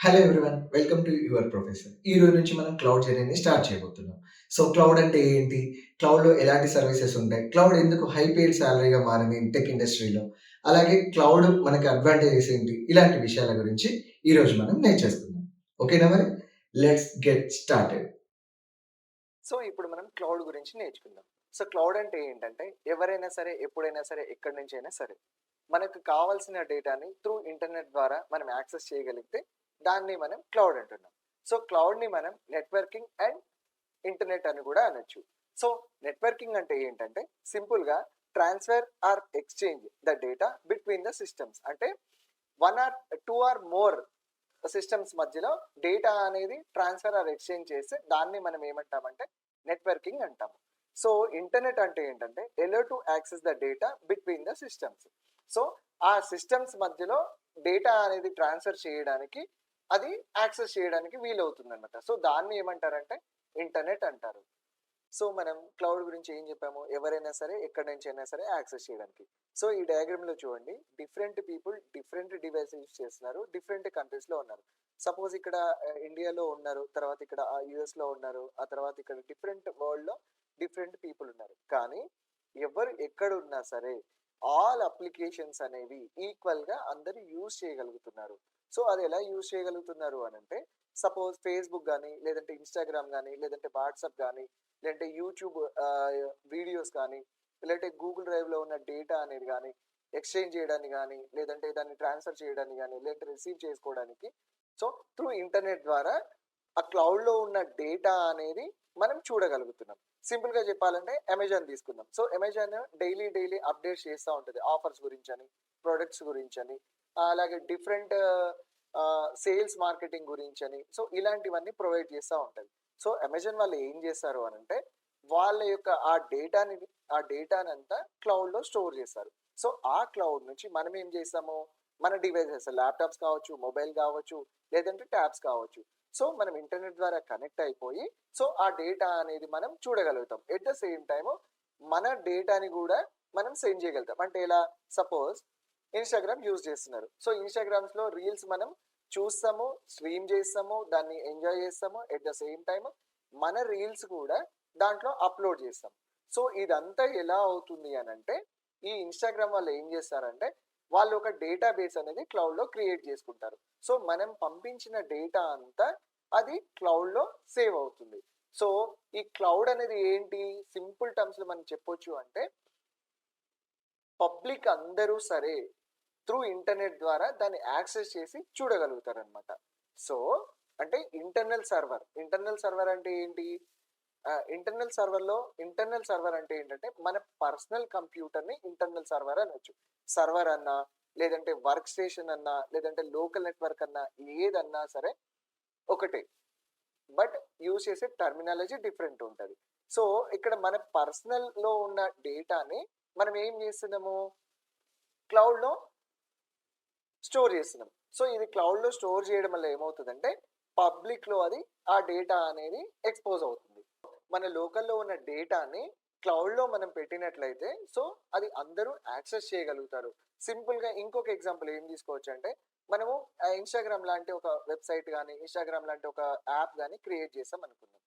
Hello everyone. Welcome to your professor. ఈ రోజు నుంచి మనం క్లౌడ్ జర్నీని స్టార్ట్ చేయబోతున్నాం. సో, క్లౌడ్ అంటే ఏంటి? క్లౌడ్‌లో ఎలాంటి సర్వీసెస్ ఉంటాయి? క్లౌడ్ ఎందుకు హై పెయిడ్ సాలరీగా మారింది టెక్ ఇండస్ట్రీలో? అలాగే క్లౌడ్ మనకి అడ్వాంటేజెస్ ఏంటి? ఇలాంటి విషయాల గురించి ఈరోజు మనం నేర్చేసుకుందాం. ఓకేనా మరి? Let's get started. సో, ఇప్పుడు మనం క్లౌడ్ గురించి నేర్చుకుందాం. సో, క్లౌడ్ అంటే ఏంటంటే, ఎవరైనా సరే, ఎప్పుడైనా సరే, ఎక్కడి నుంచైనా సరే, మనకు కావాల్సిన డేటాని త్రూ ఇంటర్నెట్ ద్వారా మనం యాక్సెస్ చేయగలిగితే, దాన్ని మనం క్లౌడ్ అంటున్నాం. సో, క్లౌడ్‌ని మనం నెట్వర్కింగ్ అండ్ ఇంటర్నెట్ అని కూడా అనొచ్చు. సో, నెట్వర్కింగ్ అంటే ఏంటంటే, సింపుల్‌గా transfer or exchange the data between the systems. అంటే 1 ఆర్ 2 ఆర్ మోర్ సిస్టమ్స్ మధ్యలో డేటా అనేది ట్రాన్స్ఫర్ ఆర్ ఎక్స్చేంజ్ చేస్తే దాన్ని మనం ఏమంటామంటే నెట్వర్కింగ్ అంటాము. సో ఇంటర్నెట్ అంటే ఏంటంటే allow to access the data between the systems. So ఆ సిస్టమ్స్ మధ్యలో డేటా అనేది ట్రాన్స్ఫర్ చేయడానికి అది యాక్సెస్ చేయడానికి వీలవుతుంది అనమాట. సో దాన్ని ఏమంటారంటే ఇంటర్నెట్ అంటారు. సో మనం క్లౌడ్ గురించి ఏం చెప్పాము, ఎవరైనా సరే ఎక్కడి నుంచి అయినా సరే యాక్సెస్ చేయడానికి. సో ఈ డయాగ్రామ్ లో చూడండి, different people different device use చేస్తున్నారు, డిఫరెంట్ కంట్రీస్ లో ఉన్నారు. సపోజ్ ఇక్కడ ఇండియాలో ఉన్నారు, తర్వాత ఇక్కడ యుఎస్ లో ఉన్నారు, ఆ తర్వాత ఇక్కడ డిఫరెంట్ వరల్డ్ లో డిఫరెంట్ పీపుల్ ఉన్నారు. కానీ ఎవరు ఎక్కడ ఉన్నా సరే ఆల్ అప్లికేషన్స్ అనేవి ఈక్వల్ గా అందరూ యూజ్ చేయగలుగుతున్నారు. సో అది ఎలా యూజ్ చేయగలుగుతున్నారు అని అంటే, సపోజ్ ఫేస్బుక్ కానీ, లేదంటే ఇన్స్టాగ్రామ్ కానీ, లేదంటే వాట్సాప్ కానీ, లేదంటే యూట్యూబ్ వీడియోస్ కానీ, లేదంటే గూగుల్ డ్రైవ్లో ఉన్న డేటా అనేది కానీ ఎక్స్చేంజ్ చేయడానికి కానీ, లేదంటే దాన్ని ట్రాన్స్ఫర్ చేయడానికి కానీ, లేదంటే రిసీవ్ చేసుకోవడానికి, సో త్రూ ఇంటర్నెట్ ద్వారా ఆ క్లౌడ్లో ఉన్న డేటా అనేది మనం చూడగలుగుతున్నాం. సింపుల్గా చెప్పాలంటే అమెజాన్ తీసుకుందాం. So Amazon daily daily updates చేస్తూ ఉంటుంది, ఆఫర్స్ గురించి అని, ప్రొడక్ట్స్ గురించి అని, అలాగే డిఫరెంట్ సేల్స్ మార్కెటింగ్ గురించి అని, సో ఇలాంటివన్నీ ప్రొవైడ్ చేస్తూ ఉంటుంది. సో అమెజాన్ వాళ్ళు ఏం చేస్తారు అని అంటే, వాళ్ళ యొక్క ఆ డేటాని అంతా క్లౌడ్లో స్టోర్ చేస్తారు. సో ఆ క్లౌడ్ నుంచి మనం ఏం చేస్తాము, మన డివైసెస్ ల్యాప్టాప్స్ కావచ్చు, మొబైల్ కావచ్చు, లేదంటే ట్యాబ్స్ కావచ్చు, సో మనం ఇంటర్నెట్ ద్వారా కనెక్ట్ అయిపోయి సో ఆ డేటా అనేది మనం చూడగలుగుతాం. ఎట్ ద సేమ్ టైమ్ మన డేటాని కూడా మనం సెండ్ చేయగలుగుతాం. అంటే ఎలా, సపోజ్ ఇన్స్టాగ్రామ్ యూజ్ చేస్తున్నారు. సో ఇన్స్టాగ్రామ్స్లో రీల్స్ మనం చూస్తాము, స్ట్రీమ్ చేస్తాము, దాన్ని ఎంజాయ్ చేస్తాము. ఎట్ ద సేమ్ టైమ్ మన రీల్స్ కూడా దాంట్లో అప్లోడ్ చేస్తాం. సో ఇదంతా ఎలా అవుతుంది అని అంటే, ఈ ఇన్స్టాగ్రామ్ వాళ్ళు ఏం చేస్తారంటే, వాళ్ళు ఒక డేటాబేస్ అనేది క్లౌడ్లో క్రియేట్ చేసుకుంటారు. సో మనం పంపించిన డేటా అంతా అది క్లౌడ్లో సేవ్ అవుతుంది. సో ఈ క్లౌడ్ అనేది ఏంటి, సింపుల్ టర్మ్స్లో మనం చెప్పొచ్చు అంటే, పబ్లిక్ అందరూ సరే త్రూ ఇంటర్నెట్ ద్వారా దాన్ని యాక్సెస్ చేసి చూడగలుగుతారనమాట. సో అంటే ఇంటర్నల్ సర్వర్ అంటే ఏంటి, ఇంటర్నల్ సర్వర్ అంటే ఏంటంటే మన పర్సనల్ కంప్యూటర్ని ఇంటర్నల్ సర్వర్ అనొచ్చు. సర్వర్ అన్నా, లేదంటే వర్క్ స్టేషన్ అన్నా, లేదంటే లోకల్ నెట్వర్క్ అన్నా, ఏదన్నా సరే ఒకటే. బట్ యూజ్ చేసే టర్మినాలజీ డిఫరెంట్ ఉంటుంది. సో ఇక్కడ మన పర్సనల్లో ఉన్న డేటాని మనం ఏం చేస్తున్నాము, క్లౌడ్లో స్టోర్ చేస్తున్నాం. సో ఇది క్లౌడ్లో స్టోర్ చేయడం వల్ల ఏమవుతుందంటే, పబ్లిక్లో అది ఆ డేటా అనేది ఎక్స్పోజ్ అవుతుంది. మన లోకల్లో ఉన్న డేటాని క్లౌడ్లో మనం పెట్టినట్లయితే సో అది అందరూ యాక్సెస్ చేయగలుగుతారు. సింపుల్గా ఇంకొక ఎగ్జాంపుల్ ఏం తీసుకోవచ్చు అంటే, మనము ఇన్స్టాగ్రామ్ లాంటి ఒక వెబ్సైట్ కానీ, ఇన్స్టాగ్రామ్ లాంటి ఒక యాప్ కానీ క్రియేట్ చేసాం అనుకుందాం.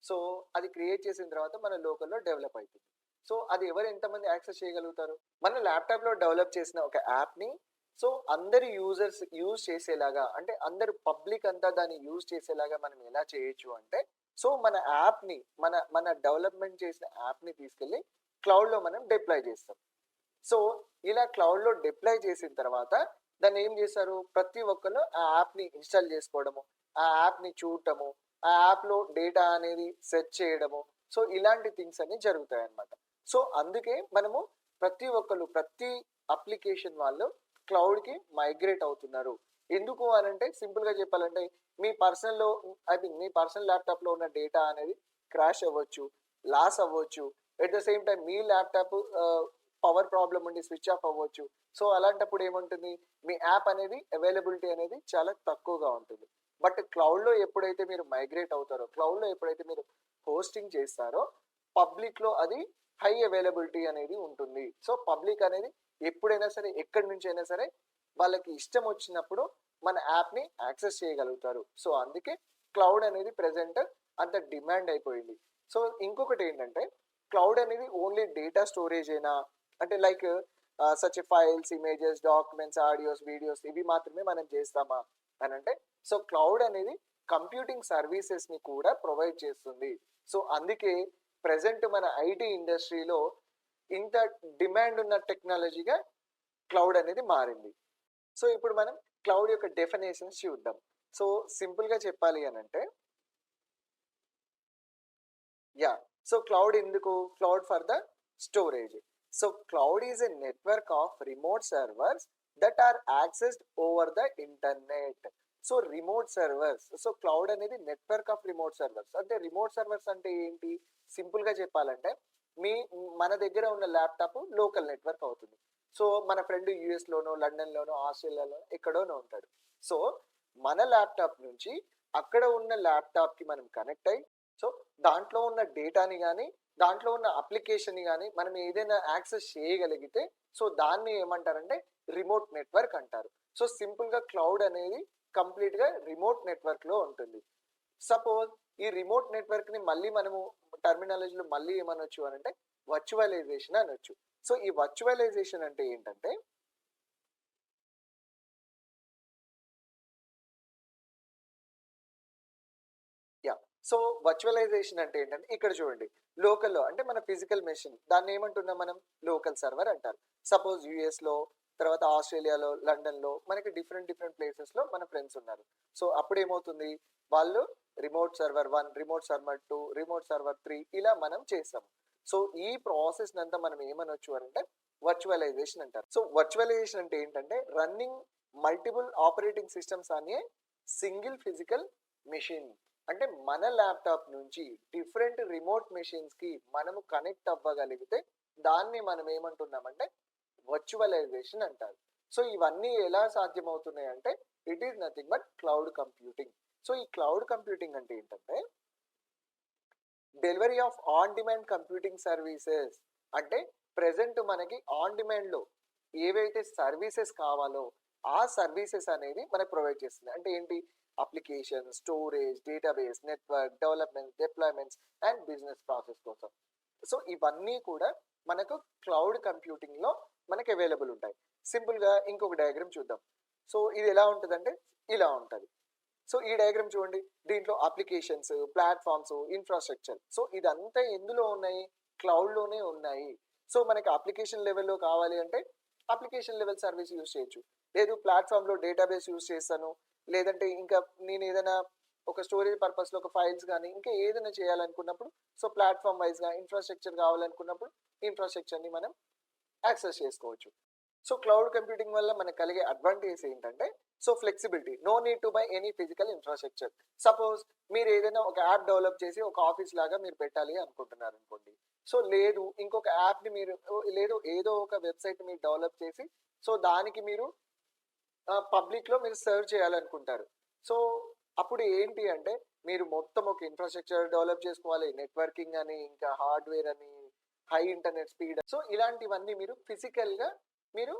సో అది క్రియేట్ చేసిన తర్వాత మన లోకల్లో డెవలప్ అవుతుంది. సో అది ఎవరు ఎంతమంది యాక్సెస్ చేయగలుగుతారు, మన ల్యాప్టాప్లో డెవలప్ చేసిన ఒక యాప్ని సో అందరి యూజర్స్ యూజ్ చేసేలాగా, అంటే అందరు పబ్లిక్ అంతా దాన్ని యూజ్ చేసేలాగా మనం ఎలా చేయొచ్చు అంటే, సో మన యాప్ని మన మన డెవలప్మెంట్ చేసిన యాప్ని తీసుకెళ్ళి క్లౌడ్లో మనం డిప్లాయ్ చేస్తాం. సో ఇలా క్లౌడ్లో డిప్లాయ్ చేసిన తర్వాత దాన్ని ఏం చేస్తారు, ప్రతి ఒక్కరు ఆ యాప్ని ఇన్స్టాల్ చేసుకోవడము, ఆ యాప్ని చూడటము, ఆ యాప్లో డేటా అనేది సెర్చ్ చేయడము, సో ఇలాంటి థింగ్స్ అన్ని జరుగుతాయి అన్నమాట. సో అందుకే మనము ప్రతి అప్లికేషన్ వాళ్ళు క్లౌడ్కి మైగ్రేట్ అవుతున్నారు. ఎందుకు అని అంటే, సింపుల్గా చెప్పాలంటే, మీ పర్సనల్ ల్యాప్టాప్లో ఉన్న డేటా అనేది క్రాష్ అవ్వచ్చు, లాస్ అవ్వచ్చు. At the same time me laptop power problem ఉండి స్విచ్ ఆఫ్ అవ్వచ్చు. సో అలాంటప్పుడు ఏముంటుంది, మీ యాప్ అనేది అవైలబిలిటీ అనేది చాలా తక్కువగా ఉంటుంది. బట్ క్లౌడ్లో ఎప్పుడైతే మీరు మైగ్రేట్ అవుతారో, క్లౌడ్లో ఎప్పుడైతే మీరు హోస్టింగ్ చేస్తారో, పబ్లిక్లో అది హై అవైలబిలిటీ అనేది ఉంటుంది. సో పబ్లిక్ అనేది ఎప్పుడైనా సరే, ఎక్కడి నుంచి అయినా సరే, వాళ్ళకి ఇష్టం వచ్చినప్పుడు మన యాప్ని యాక్సెస్ చేయగలుగుతారు. సో అందుకే క్లౌడ్ అనేది ప్రెజెంట్ అంత డిమాండ్ అయిపోయింది. సో ఇంకొకటి ఏంటంటే క్లౌడ్ అనేది ఓన్లీ డేటా స్టోరేజ్ అయినా, అంటే like such files, images, documents, audios, videos ఇవి మాత్రమే మనం చేస్తామా అని అంటే, సో క్లౌడ్ అనేది కంప్యూటింగ్ సర్వీసెస్ ని కూడా ప్రొవైడ్ చేస్తుంది. సో అందుకే ప్రెసెంట్ మన ఐటీ ఇండస్ట్రీలో ఇంత డిమాండ్ ఉన్న టెక్నాలజీగా క్లౌడ్ అనేది మారింది. సో ఇప్పుడు మనం క్లౌడ్ యొక్క డెఫినేషన్స్ చూద్దాం. సో సింపుల్ గా చెప్పాలి అని అంటే, యా, సో క్లౌడ్ ఎందుకు? Cloud for the storage. So cloud is a network of remote servers that are accessed over the internet. So remote servers, so cloud అనేది నెట్వర్క్ ఆఫ్ రిమోట్ సర్వర్స్. అంటే remote servers అంటే ఏంటి? Simple గా చెప్పాలంటే మీ మన దగ్గర ఉన్న ల్యాప్టాప్ లోకల్ నెట్వర్క్ అవుతుంది. సో మన ఫ్రెండ్ యుఎస్ లోనో, లండన్ లోనో, ఆస్ట్రేలియాలో ఎక్కడోనో ఉంటాడు. సో మన ల్యాప్టాప్ నుంచి అక్కడ ఉన్న ల్యాప్టాప్ కి మనం కనెక్ట్ అయ్యి, సో దాంట్లో ఉన్న డేటాని కానీ, దాంట్లో ఉన్న అప్లికేషన్ కానీ మనం ఏదైనా యాక్సెస్ చేయగలిగితే, సో దాన్ని ఏమంటారంటే రిమోట్ నెట్వర్క్ అంటారు. సో సింపుల్ గా క్లౌడ్ అనేది కంప్లీట్ గా రిమోట్ నెట్వర్క్ లో ఉంటుంది. సపోజ్ ఈ రిమోట్ నెట్వర్క్ ని మళ్ళీ మనము టర్మినాలజీలో మళ్ళీ ఏమనొచ్చు అని అంటే వర్చువలైజేషన్ అనొచ్చు. సో ఈ వర్చువలైజేషన్ అంటే ఏంటంటే, యా, సో వర్చువలైజేషన్ అంటే ఏంటంటే ఇక్కడ చూడండి, లోకల్లో అంటే మన ఫిజికల్ మెషిన్, దాన్ని ఏమంటున్నాం మనం? లోకల్ సర్వర్ అంటారు. సపోజ్ యుఎస్ లో, తర్వాత ఆస్ట్రేలియాలో, లండన్ లో మనకి డిఫరెంట్ డిఫరెంట్ ప్లేసెస్ లో మన ఫ్రెండ్స్ ఉన్నారు. సో అప్పుడు ఏమవుతుంది, వాళ్ళు remote server 1, remote server 2, remote server 3 ఇలా మనం చేస్తాం. సో ఈ ప్రాసెస్ అంతా మనం ఏమనొచ్చు అని అంటే వర్చువలైజేషన్ అంటారు. సో వర్చువలైజేషన్ అంటే ఏంటంటే రన్నింగ్ మల్టిపుల్ ఆపరేటింగ్ సిస్టమ్స్ అనే సింగిల్ ఫిజికల్ మెషిన్. అంటే మన ల్యాప్టాప్ నుంచి డిఫరెంట్ రిమోట్ మెషిన్స్ కి మనము కనెక్ట్ అవ్వగలిగితే దాన్ని మనం ఏమంటున్నామంటే వర్చువలైజేషన్ అంటారు. సో ఇవన్నీ ఎలా సాధ్యమవుతున్నాయి అంటే it is nothing but cloud computing. So ఈ క్లౌడ్ కంప్యూటింగ్ అంటే ఏంటంటే delivery of on demand computing services. అంటే ప్రెసెంట్ మనకి ఆన్ డిమాండ్ లో ఏవైతే సర్వీసెస్ కావాలో ఆ సర్వీసెస్ అనేది మనకు ప్రొవైడ్ చేస్తుంది. అంటే ఏంటి? Application, storage, database, network, development, deployments and business process కోసం. సో ఇవన్నీ కూడా మనకు క్లౌడ్ కంప్యూటింగ్ లో మనకి అవైలబుల్ ఉంటాయి. సింపుల్ గా ఇంకొక డయాగ్రామ్ చూద్దాం. సో ఇది ఎలా ఉంటుందంటే ఇలా ఉంటుంది. సో ఈ డయాగ్రామ్ చూడండి, దీంట్లో అప్లికేషన్స్, ప్లాట్ఫామ్స్, ఇన్ఫ్రాస్ట్రక్చర్, సో ఇదంతా ఎందులో ఉన్నాయి? క్లౌడ్ లోనే ఉన్నాయి. సో మనకి అప్లికేషన్ లెవెల్లో కావాలి అంటే అప్లికేషన్ లెవెల్ సర్వీస్ యూస్ చేయొచ్చు, లేదు ప్లాట్ఫామ్ లో డేటాబేస్ యూస్ చేస్తాను, లేదంటే ఇంకా నేను ఏదైనా ఒక స్టోరేజ్ పర్పస్ లో ఒక ఫైల్స్ కానీ ఇంకా ఏదైనా చేయాలనుకున్నప్పుడు, సో ప్లాట్ఫామ్ వైజ్ గా ఇన్ఫ్రాస్ట్రక్చర్ కావాలనుకున్నప్పుడు ఇన్ఫ్రాస్ట్రక్చర్ ని మనం యాక్సెస్ చేసుకోవచ్చు. సో క్లౌడ్ కంప్యూటింగ్ వల్ల మనకు కలిగే అడ్వాంటేజ్ ఏంటంటే, so flexibility, no need to buy any physical infrastructure. Suppose మీరు ఏదైనా ఒక యాప్ డెవలప్ చేసి ఒక ఆఫీస్ లాగా మీరు పెట్టాలి అనుకుంటున్నారు అనుకోండి. సో లేదు ఇంకొక యాప్ ని మీరు, లేదు ఏదో ఒక వెబ్సైట్ మీరు డెవలప్ చేసి, సో దానికి మీరు పబ్లిక్ లో మీరు సర్వ్ చేయాలనుకుంటారు. సో అప్పుడు ఏంటి అంటే మీరు మొత్తం ఒక ఇన్ఫ్రాస్ట్రక్చర్ డెవలప్ చేసుకోవాలి, నెట్వర్కింగ్ అని, ఇంకా హార్డ్వేర్ అని, హై ఇంటర్నెట్ స్పీడ్, సో ఇలాంటివన్నీ మీరు ఫిజికల్ గా మీరు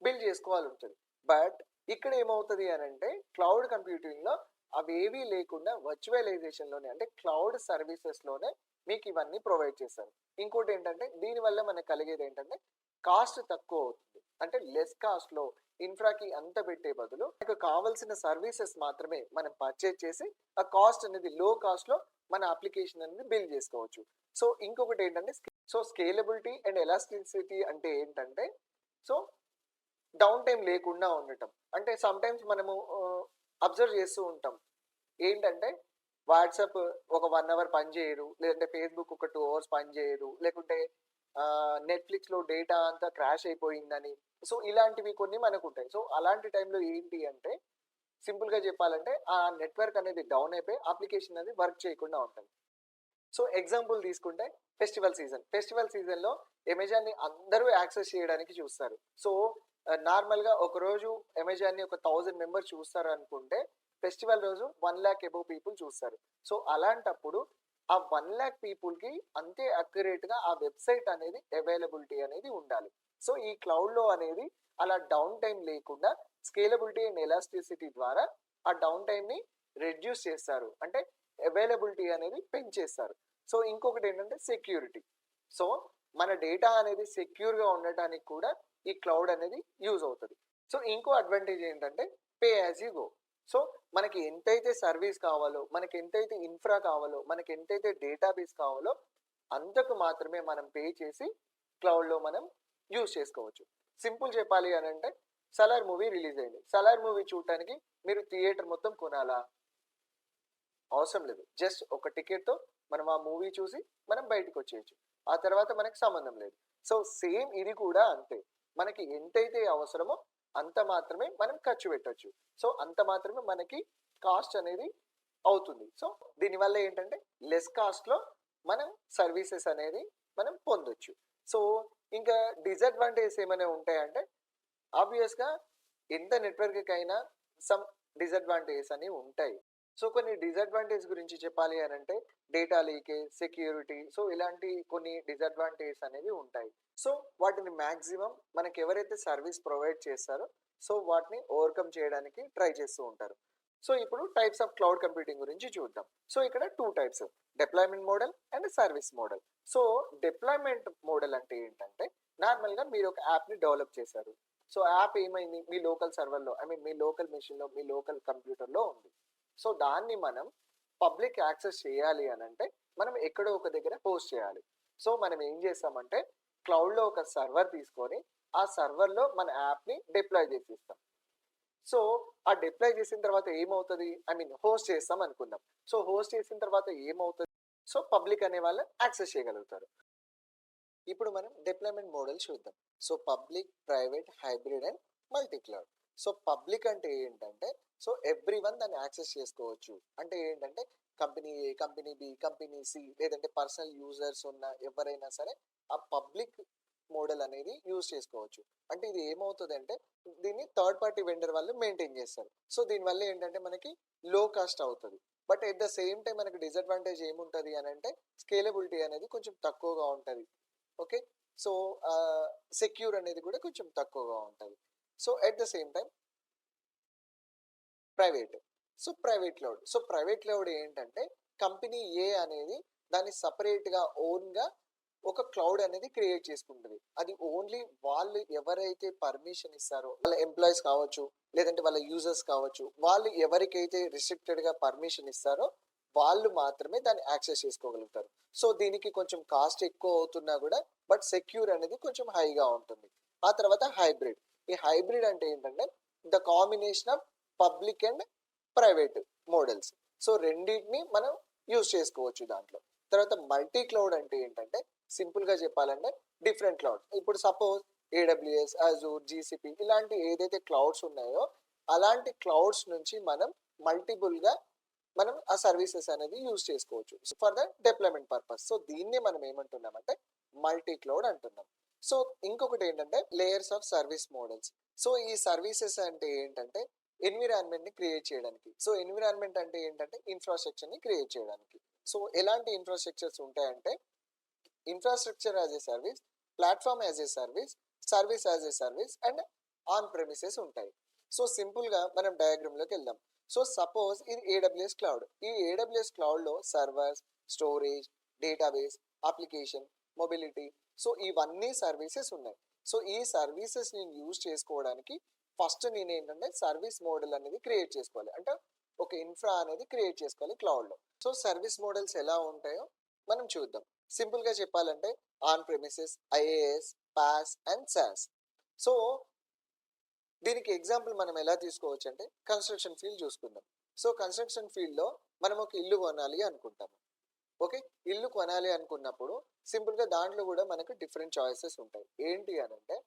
బిల్డ్ చేసుకోవాలి ఉంటుంది. బట్ ఇక్కడ ఏమవుతుంది అని అంటే క్లౌడ్ కంప్యూటింగ్ లో అవేవీ లేకుండా వర్చువలైజేషన్ లోనే, అంటే క్లౌడ్ సర్వీసెస్ లోనే మీకు ఇవన్నీ ప్రొవైడ్ చేస్తారు. ఇంకోటి ఏంటంటే దీనివల్ల మనకు కలిగేది ఏంటంటే కాస్ట్ తక్కువ అవుతుంది. అంటే లెస్ కాస్ట్ లో ఇన్ఫ్రాకి అంత పెట్టే బదులు మనకు కావాల్సిన సర్వీసెస్ మాత్రమే మనం పర్చేజ్ చేసి ఆ కాస్ట్ అనేది లో కాస్ట్ లో మన అప్లికేషన్ అనేది బిల్డ్ చేసుకోవచ్చు. సో ఇంకొకటి ఏంటంటే సో స్కేలబిలిటీ అండ్ ఎలాస్టిసిటీ అంటే ఏంటంటే, సో డౌన్ టైం లేకుండా ఉండటం. అంటే సమ్ టైమ్స్ మనము అబ్జర్వ్ చేస్తూ ఉంటాం ఏంటంటే వాట్సాప్ ఒక 1 అవర్ పనిచేయదు, లేదంటే ఫేస్బుక్ ఒక 2 అవర్స్ పనిచేయదు, లేకుంటే నెట్ఫ్లిక్స్ లో డేటా అంతా క్రాష్ అయిపోయిందని. సో ఇలాంటివి కొన్ని మనకు ఉంటాయి. సో అలాంటి టైంలో ఏంటి అంటే సింపుల్ గా చెప్పాలంటే ఆ నెట్వర్క్ అనేది డౌన్ అయిపోయి అప్లికేషన్ అనేది వర్క్ చేయకుండా ఉంటుంది. సో ఎగ్జాంపుల్ తీసుకుంటే ఫెస్టివల్ సీజన్ లో అమెజాన్ ని అందరూ యాక్సెస్ చేయడానికి చూస్తారు. సో నార్మల్ గా ఒక రోజు అమెజాన్ ని ఒక 1000 మెంబర్స్ చూస్తారు అనుకుంటే ఫెస్టివల్ రోజు 1 lakh అబౌవ్ పీపుల్ చూస్తారు. సో అలాంటప్పుడు ఆ 1 lakh పీపుల్ కి అంతే అక్యురేట్ గా ఆ వెబ్సైట్ అనేది అవైలబిలిటీ అనేది ఉండాలి. సో ఈ క్లౌడ్ లో అనేది అలా డౌన్ టైం లేకుండా స్కేలబిలిటీ అండ్ ఎలాస్టిసిటీ ద్వారా ఆ డౌన్ టైంని రెడ్యూస్ చేస్తారు, అంటే అవైలబిలిటీ అనేది పెంచేస్తారు. సో ఇంకొకటి ఏంటంటే సెక్యూరిటీ. సో మన డేటా అనేది సెక్యూర్గా ఉండటానికి కూడా ఈ క్లౌడ్ అనేది యూజ్ అవుతుంది. సో ఇంకో అడ్వాంటేజ్ ఏంటంటే pay as you go. So మనకి ఎంతైతే సర్వీస్ కావాలో, మనకి ఎంతైతే ఇన్ఫ్రా కావాలో, మనకి ఎంతైతే డేటాబేస్ కావాలో అంతకు మాత్రమే మనం పే చేసి క్లౌడ్లో మనం యూజ్ చేసుకోవచ్చు. సింపుల్ చెప్పాలి అని అంటే, సలార్ మూవీ రిలీజ్ అయింది. సలార్ మూవీ చూడటానికి మీరు థియేటర్ మొత్తం కొనాలా? అవసరం లేదు. జస్ట్ ఒక టికెట్‌తో మనం ఆ మూవీ చూసి మనం బయటికి వచ్చేయచ్చు. ఆ తర్వాత మనకి సంబంధం లేదు. సో సేమ్ ఇది కూడా అంతే. మనకి ఎంతైతే అవసరమో అంత మాత్రమే మనం ఖర్చు పెట్టొచ్చు. సో అంత మాత్రమే మనకి కాస్ట్ అనేది అవుతుంది. సో దీనివల్ల ఏంటంటే లెస్ కాస్ట్‌లో మనం సర్వీసెస్ అనేది మనం పొందొచ్చు. సో ఇంకా డిసడ్వాంటేజెస్ ఏమైనా ఉంటాయంటే, ఆబ్వియస్‌గా ఎంత నెట్వర్క్‌కైనా సమ్ డిసడ్వాంటేజెస్ అనేవి ఉంటాయి. సో కొన్ని డిసడ్వాంటేజ్ గురించి చెప్పాలి అని అంటే, డేటా లీకేజ్, సెక్యూరిటీ, సో ఇలాంటి కొన్ని డిసడ్వాంటేజెస్ అనేవి ఉంటాయి. సో వాటిని మాక్సిమం మనకి ఎవరైతే సర్వీస్ ప్రొవైడ్ చేస్తారో సో వాటిని ఓవర్కమ్ చేయడానికి ట్రై చేస్తూ ఉంటారు. సో ఇప్పుడు టైప్స్ ఆఫ్ క్లౌడ్ కంప్యూటింగ్ గురించి చూద్దాం. సో ఇక్కడ 2 types, deployment model and service model. So deployment model అంటే ఏంటంటే, నార్మల్‌గా మీరు ఒక యాప్‌ని డెవలప్ చేశారు. సో యాప్ ఏమైంది? మీ లోకల్ సర్వర్‌లో, ఐ మీన్ మీ లోకల్ మెషిన్‌లో, మీ లోకల్ కంప్యూటర్‌లో ఉంది. సో దాన్ని మనం పబ్లిక్ యాక్సెస్ చేయాలి అని అంటే మనం ఎక్కడో ఒక దగ్గర పోస్ట్ చేయాలి. సో మనం ఏం చేస్తామంటే క్లౌడ్లో ఒక సర్వర్ తీసుకొని ఆ సర్వర్లో మన యాప్ని డిప్లాయ్ చేసిస్తాం. సో ఆ డిప్లాయ్ చేసిన తర్వాత ఏమవుతుంది, ఐ మీన్ హోస్ట్ చేస్తాం అనుకుందాం. సో హోస్ట్ చేసిన తర్వాత ఏమవుతుంది, సో పబ్లిక్ అనే వాళ్ళు యాక్సెస్ చేయగలుగుతారు. ఇప్పుడు మనం డిప్లాయ్‌మెంట్ మోడల్ చూద్దాం. So public, private, hybrid and multi cloud. So public అంటే ఏంటంటే, సో ఎవ్రీవన్ దాన్ని యాక్సెస్ చేసుకోవచ్చు. అంటే ఏంటంటే కంపెనీ ఏ, కంపెనీ బి, కంపెనీ సి, లేదంటే పర్సనల్ యూజర్స్ ఉన్న ఎవరైనా సరే ఆ పబ్లిక్ మోడల్ అనేది యూజ్ చేసుకోవచ్చు. అంటే ఇది ఏమవుతుందంటే దీన్ని థర్డ్ పార్టీ వెండర్ వాళ్ళు మెయింటైన్ చేస్తారు. సో దీనివల్ల ఏంటంటే మనకి లో కాస్ట్ అవుతుంది. But at the same time మనకి డిసడ్వాంటేజ్ ఏముంటుంది అని అంటే, స్కేలబిలిటీ అనేది కొంచెం తక్కువగా ఉంటుంది. ఓకే. సో సెక్యూర్ అనేది కూడా కొంచెం తక్కువగా ఉంటుంది. So at the same time private. So private cloud. So private cloud ఏంటంటే కంపెనీ ఏ అనేది దాన్ని సపరేట్‌గా ఓన్‌గా ఒక క్లౌడ్ అనేది క్రియేట్ చేసుకుంటది. అది ఓన్లీ వాళ్ళు ఎవరైతే పర్మిషన్ ఇస్తారో వాళ్ళ ఎంప్లాయీస్ కావచ్చు, లేదంటే వాళ్ళ యూజర్స్ కావచ్చు, వాళ్ళు ఎవరికైతే రిస్ట్రిక్టెడ్‌గా పర్మిషన్ ఇస్తారో వాళ్ళు మాత్రమే దాన్ని యాక్సెస్ చేసుకోగలుగుతారు. సో దీనికి కొంచెం కాస్ట్ ఎక్కువ అవుతున్నా కూడా బట్ సెక్యూర్ అనేది కొంచెం హైగా ఉంటుంది. ఆ తర్వాత హైబ్రిడ్. ఈ హైబ్రిడ్ అంటే ఏంటంటే the combination of public and private models. So రెండిటిని మనం యూజ్ చేసుకోవచ్చు దాంట్లో. తర్వాత మల్టీ క్లౌడ్ అంటే ఏంటంటే సింపుల్‌గా చెప్పాలంటే డిఫరెంట్ క్లౌడ్స్. ఇప్పుడు సపోజ్ ఏడబ్ల్యూఎస్, అజూర్, జీసీపీ ఇలాంటి ఏదైతే క్లౌడ్స్ ఉన్నాయో అలాంటి క్లౌడ్స్ నుంచి మనం మల్టిపుల్‌గా మనం ఆ సర్వీసెస్ అనేది యూజ్ చేసుకోవచ్చు for the deployment purpose. So దీన్నే మనం ఏమంటున్నామంటే మల్టీ క్లౌడ్ అంటున్నాం. సో ఇంకొకటి ఏంటంటే layers of service models. So ఈ సర్వీసెస్ అంటే ఏంటంటే ఎన్విరాన్మెంట్‌ని క్రియేట్ చేయడానికి. సో ఎన్విరాన్మెంట్ అంటే ఏంటంటే ఇన్‌ఫ్రాస్ట్రక్చర్‌ని క్రియేట్ చేయడానికి. సో ఎలాంటి ఇన్‌ఫ్రాస్ట్రక్చర్స్ ఉంటాయంటే infrastructure as a service, platform as a service, service as a service and on premises ఉంటాయి. సో సింపుల్‌గా మనం డయాగ్రామ్‌లోకి వెళ్దాం. సో సపోజ్ ఇది ఏడబ్ల్యూఎస్ క్లౌడ్. ఈ AWS క్లౌడ్‌లో servers, storage, database, application, mobility, so ఇవన్నీ సర్వీసెస్ ఉన్నాయి. సో ఈ సర్వీసెస్ నేను యూజ్ చేసుకోవడానికి ఫస్ట్ నేనేంటంటే సర్వీస్ మోడల్ అనేది క్రియేట్ చేసుకోవాలి. అంటే ఒక ఇన్ఫ్రా అనేది క్రియేట్ చేసుకోవాలి క్లౌడ్‌లో. సో సర్వీస్ మోడల్స్ ఎలా ఉంటాయో మనం చూద్దాం. సింపుల్‌గా చెప్పాలంటే on premises, IAS, pass and sauce. So దీనికి ఎగ్జాంపుల్ మనం ఎలా తీసుకోవచ్చు అంటే కన్స్ట్రక్షన్ ఫీల్డ్ చూసుకుందాం. సో కన్స్ట్రక్షన్ ఫీల్డ్‌లో మనం ఒక ఇల్లు కొనాలి అనుకుంటాము. ఓకే. ఇల్లు కొనాలి అనుకున్నప్పుడు సింపుల్‌గా దాంట్లో కూడా మనకు డిఫరెంట్ చాయిసెస్ ఉంటాయి. ఏంటి అనంటే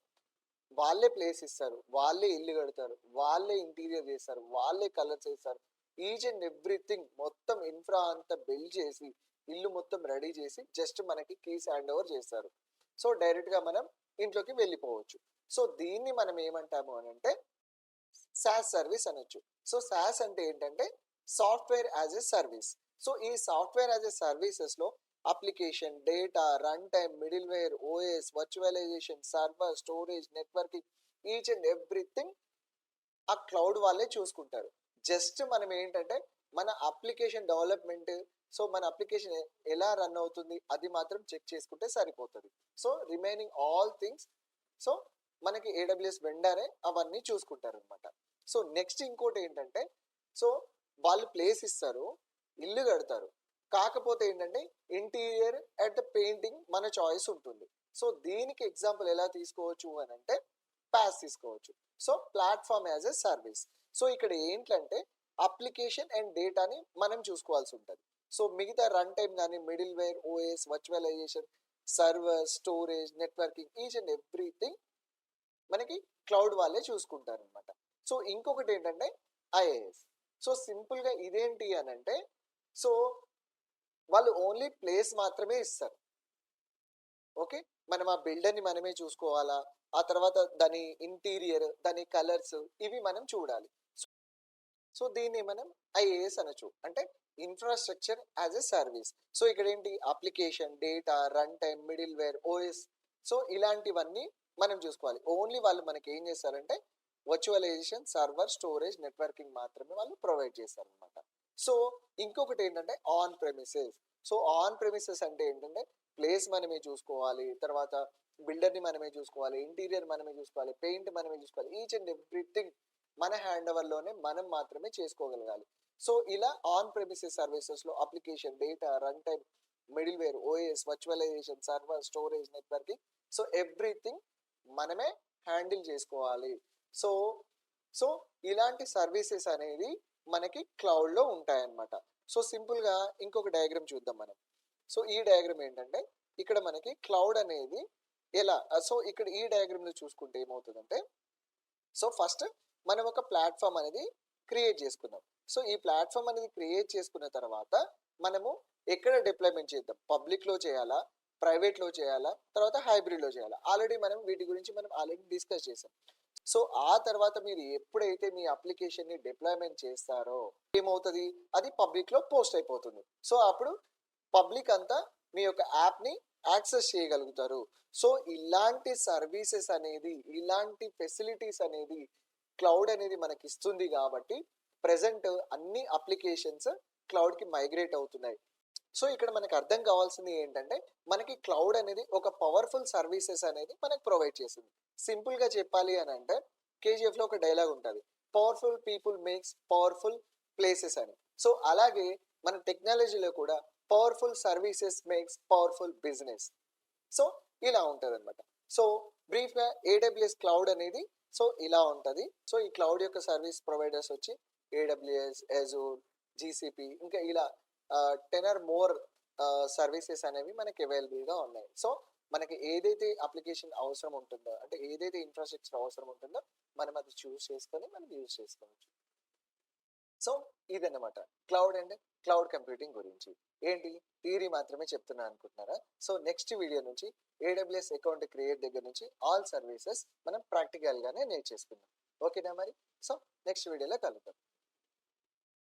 వాళ్ళే ప్లేస్ ఇస్తారు, వాళ్ళే ఇల్లు కడతారు, వాళ్ళే ఇంటీరియర్ చేస్తారు, వాళ్ళే కలర్స్ ఏస్తారు. ఈచ్ అండ్ ఎవ్రీథింగ్ మొత్తం ఇన్ఫ్రా అంతా బిల్డ్ చేసి, ఇల్లు మొత్తం రెడీ చేసి జస్ట్ మనకి కీస్ హ్యాండ్ ఓవర్ చేస్తారు. సో డైరెక్ట్‌గా మనం ఇంట్లోకి వెళ్ళిపోవచ్చు. సో దీన్ని మనం ఏమంటాము అనంటే సాస్ సర్వీస్ అనొచ్చు. సో సాస్ అంటే ఏంటంటే software as a service. So ఈ సాఫ్ట్‌వేర్ యాస్ ఎ సర్వీసెస్‌లో application, data, run time, middleware, OS, virtualisation, server, storage, networking each and everything ఆ క్లౌడ్ వాళ్ళే చూసుకుంటారు. జస్ట్ మనం ఏంటంటే మన అప్లికేషన్ డెవలప్‌మెంట్, సో మన అప్లికేషన్ ఎలా రన్ అవుతుంది అది మాత్రం చెక్ చేసుకుంటే సరిపోతది. So remaining all things, so మనకి ఏడబ్ల్యూఎస్ వెండరే అవన్నీ చూసుకుంటారనమాట. సో నెక్స్ట్ ఇంకోటేంటంటే, సో వాళ్ళు ప్లేస్ ఇస్తారు, ఇల్లు కడతారు. కాకపోతే ఏంటంటే ఇంటీరియర్ అండ్ పెయింటింగ్ మన చాయిస్ ఉంటుంది. సో దీనికి ఎగ్జాంపుల్ ఎలా తీసుకోవచ్చు అనంటే పాస్ తీసుకోవచ్చు. So platform as a service. So ఇక్కడ ఏంటంటే అప్లికేషన్ అండ్ డేటాని మనం చూసుకోవాల్సి ఉంటది. సో మిగతా రన్ టైమ్ గాని, middleware, OS, virtualisation, server, storage, networking each and everything మనకి క్లౌడ్ వాళ్ళే చూసుకుంటారనమాట. సో ఇంకొకటేంటంటే ఐఏఎస్. సో సింపుల్‌గా ఇదేంటి అనంటే, సో వాళ్ళు ఓన్లీ ప్లేస్ మాత్రమే ఇస్తారు. ఓకే. మనం ఆ బిల్డర్‌ని మనమే చూసుకోవాలా, ఆ తర్వాత దాని ఇంటీరియర్, దాని కలర్స్ ఇవి మనం చూడాలి. సో దీన్ని మనం ఐఏఎస్ అనొచ్చు. అంటే infrastructure as a service. So ఇక్కడేంటి application, data, run time, middleware, OS, so ఇలాంటివన్నీ మనం చూసుకోవాలి. ఓన్లీ వాళ్ళు మనకేం చేస్తారంటే వర్చువలైజేషన్, సర్వర్, స్టోరేజ్, నెట్వర్కింగ్ మాత్రమే వాళ్ళు ప్రొవైడ్ చేస్తారనమాట. సో ఇంకొకటేంటంటే on premises. So on premises అంటే ఏంటంటే ప్లేస్ మనమే చూసుకోవాలి, తర్వాత బిల్డర్‌ని మనమే చూసుకోవాలి, ఇంటీరియర్ మనమే చూసుకోవాలి, పెయింట్ మనమే చూసుకోవాలి. ఈచ్ అండ్ ఎవ్రీథింగ్ మన హ్యాండ్ ఓవర్‌లోనే మనం మాత్రమే చేసుకోగలగాలి. సో ఇలా ఆన్ ప్రెమిసెస్ సర్వీసెస్‌లో application, data, run time, middleware, OS, virtualisation, server, storage, networking, so everything మనమే హ్యాండిల్ చేసుకోవాలి. సో, సో ఇలాంటి సర్వీసెస్ అనేది మనకి క్లౌడ్‌లో ఉంటాయన్నమాట. సో సింపుల్‌గా ఇంకొక డయాగ్రామ్ చూద్దాం మనం. సో ఈ డయాగ్రామ్ ఏంటంటే ఇక్కడ మనకి క్లౌడ్ అనేది ఎలా, సో ఇక్కడ ఈ డయాగ్రామ్‌లో చూసుకుంటే ఏమవుతదంటే, సో ఫస్ట్ మనం ఒక ప్లాట్‌ఫార్మ్ అనేది క్రియేట్ చేసుకున్నాం. సో ఈ ప్లాట్‌ఫార్మ్ అనేది క్రియేట్ చేసుకున్న తర్వాత మనము ఎక్కడ డిప్లాయ్‌మెంట్ చేద్దాం? పబ్లిక్‌లో చేయాలా? ప్రైవేట్‌లో చేయాలా? తర్వాత హైబ్రిడ్‌లో చేయాలా? ఆల్రెడీ మనం వీటి గురించి మనం ఆల్రెడీ డిస్కస్ చేసాం. సో ఆ తర్వాత మీరు ఎప్పుడైతే మీ అప్లికేషన్‌ని డిప్లాయ్‌మెంట్ చేస్తారో ఏమవుతది? అది పబ్లిక్‌లో పోస్ట్ అయిపోతుంది. సో అప్పుడు పబ్లిక్ అంతా మీ యొక్క యాప్‌ని యాక్సెస్ చేయగలుగుతారు. సో ఇలాంటి సర్వీసెస్ అనేది, ఇలాంటి ఫెసిలిటీస్ అనేది క్లౌడ్ అనేది మనకిస్తుంది కాబట్టి ప్రెజెంట్ అన్ని అప్లికేషన్స్ క్లౌడ్‌కి మైగ్రేట్ అవుతున్నాయి. సో ఇక్కడ మనకు అర్థం కావాల్సింది ఏంటంటే, మనకి క్లౌడ్ అనేది ఒక పవర్‌ఫుల్ సర్వీసెస్ అనేది మనకు ప్రొవైడ్ చేసింది. సింపుల్‌గా చెప్పాలి అనంటే కేజీఎఫ్‌లో ఒక డైలాగ్ ఉంటది. Powerful people makes powerful places అని. సో అలాగే మన టెక్నాలజీలో కూడా powerful services makes powerful business. So ఇలా ఉంటదన్నమాట. సో బ్రీఫ్‌గా ఏడబ్ల్యూఎస్ క్లౌడ్ అనేది సో ఇలా ఉంటది. సో ఈ క్లౌడ్ యొక్క సర్వీస్ ప్రొవైడర్స్ వచ్చి ఏడబ్ల్యూఎస్, అజూర్, జీసీపీ ఇంకా ఇలా 10 ఆర్ మోర్ సర్వీసెస్ అనేవి మనకి అవైలబుల్‌గా ఉన్నాయి. సో మనకి ఏదైతే అప్లికేషన్ అవసరం ఉంటుందో, అంటే ఏదైతే ఇన్‌ఫ్రాస్ట్రక్చర్ అవసరం ఉంటుందో మనం అది చూస్ చేసుకొని మనం యూజ్ చేసుకోవచ్చు. సో ఇదన్నమాట క్లౌడ్ అండ్ క్లౌడ్ కంప్యూటింగ్ గురించి. ఏంటి థియరీ మాత్రమే చెప్తున్నా అనుకుంటున్నారా? సో నెక్స్ట్ వీడియో నుంచి ఏడబ్ల్యూఎస్ అకౌంట్ క్రియేట్ దగ్గర నుంచి ఆల్ సర్వీసెస్ మనం ప్రాక్టికల్‌గానే నేర్చేసుకుందాం. ఓకేనా మరి? సో నెక్స్ట్ వీడియోలో కలుద్దాం.